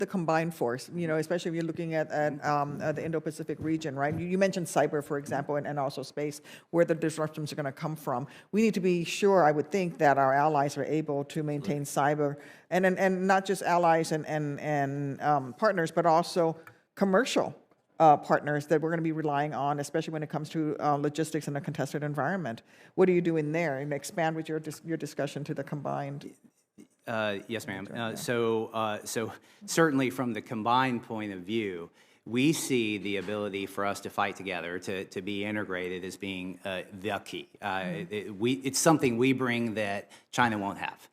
the combined force, especially if you're looking at the Indo-Pacific region, right? You mentioned cyber, for example, and also space, where the disruptions are going to come from. We need to be sure, I would think, that our allies are able to maintain cyber, and not just allies and partners, but also commercial partners that we're going to be relying on, especially when it comes to logistics in a contested environment. What are you doing there? And expand with your discussion to the combined. Yes, ma'am. So certainly from the combined point of view, we see the ability for us to fight together, to be integrated as being the key. It's something we bring that China won't have.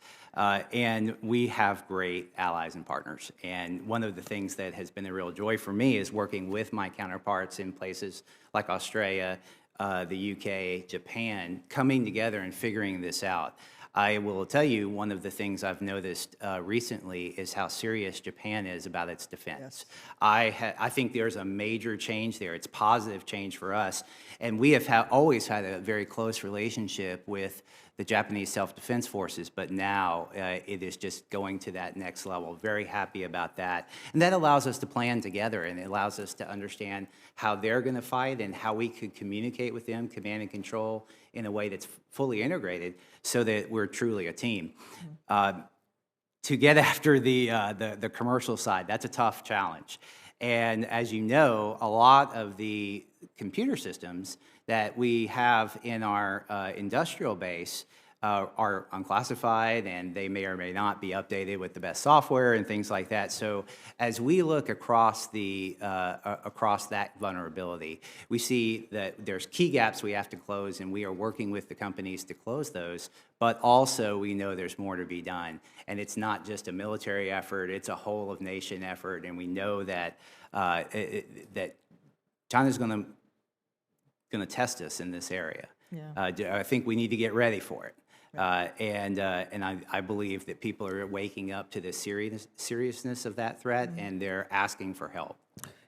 And we have great allies and partners. And one of the things that has been a real joy for me is working with my counterparts in places like Australia, the UK, Japan, coming together and figuring this out. I will tell you, one of the things I've noticed recently is how serious Japan is about its defense. Yes. I think there's a major change there. It's positive change for us. And we have always had a very close relationship with the Japanese Self-Defense Forces, but now it is just going to that next level. Very happy about that. And that allows us to plan together, and it allows us to understand how they're going to fight and how we could communicate with them, command and control, in a way that's fully integrated so that we're truly a team. To get after the commercial side, that's a tough challenge. And as you know, a lot of the computer systems that we have in our industrial base are unclassified, and they may or may not be updated with the best software and things like that. So as we look across that vulnerability, we see that there's key gaps we have to close, and we are working with the companies to close those. But also, we know there's more to be done, and it's not just a military effort; it's a whole of nation effort. And we know that that China's going to test us in this area. Yeah. I think we need to get ready for it. And I believe that people are waking up to the seriousness of that threat, and they're asking for help.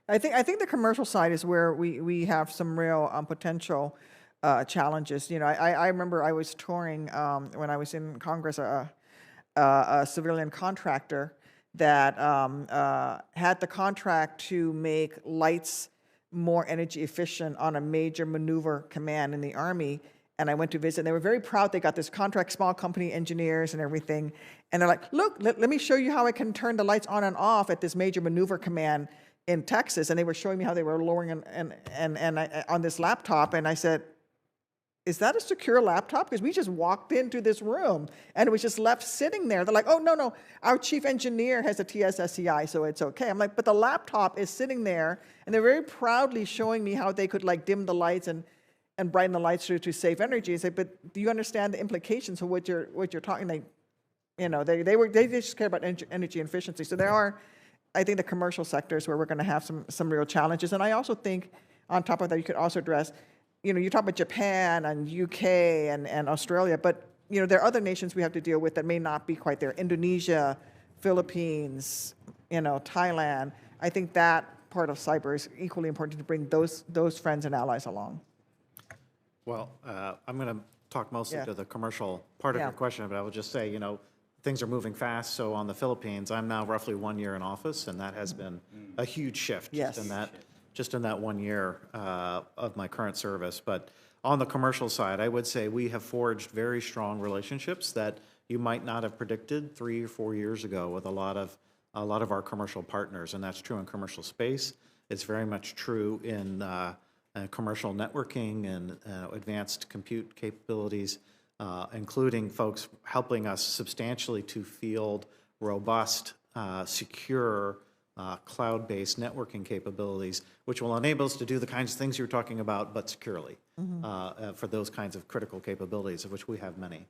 I think the commercial side is where we have some real potential challenges. I remember I was touring when I was in Congress, a civilian contractor that had the contract to make lights more energy efficient on a major maneuver command in the Army. And I went to visit, and they were very proud. They got this contract, small company engineers and everything. And they're like, look, let me show you how I can turn the lights on and off at this major maneuver command in Texas. And they were showing me how they were lowering on this laptop. And I said, is that a secure laptop? Because we just walked into this room and it was just left sitting there. They're like, oh, no, our chief engineer has a TSSCI, so it's okay. I'm like, but the laptop is sitting there, and they're very proudly showing me how they could dim the lights and brighten the lights to save energy. I say, but do you understand the implications of what you're talking? They just care about energy efficiency. So there are, I think, the commercial sectors where we're going to have some real challenges. And I also think, on top of that, you could also address, you talk about Japan and UK and Australia, but there are other nations we have to deal with that may not be quite there. Indonesia, Philippines, Thailand. I think that part of cyber is equally important to bring those friends and allies along. Well, I'm going to talk mostly to the commercial part of your question, but I will just say, things are moving fast. So on the Philippines, I'm now roughly 1 year in office, and that has been a huge shift just in that 1 year of my current service. But on the commercial side, I would say we have forged very strong relationships that you might not have predicted 3 or 4 years ago with a lot of our commercial partners, and that's true in commercial space. It's very much true in commercial networking and advanced compute capabilities, including folks helping us substantially to field robust, secure, cloud-based networking capabilities, which will enable us to do the kinds of things you're talking about, but securely, for those kinds of critical capabilities, of which we have many.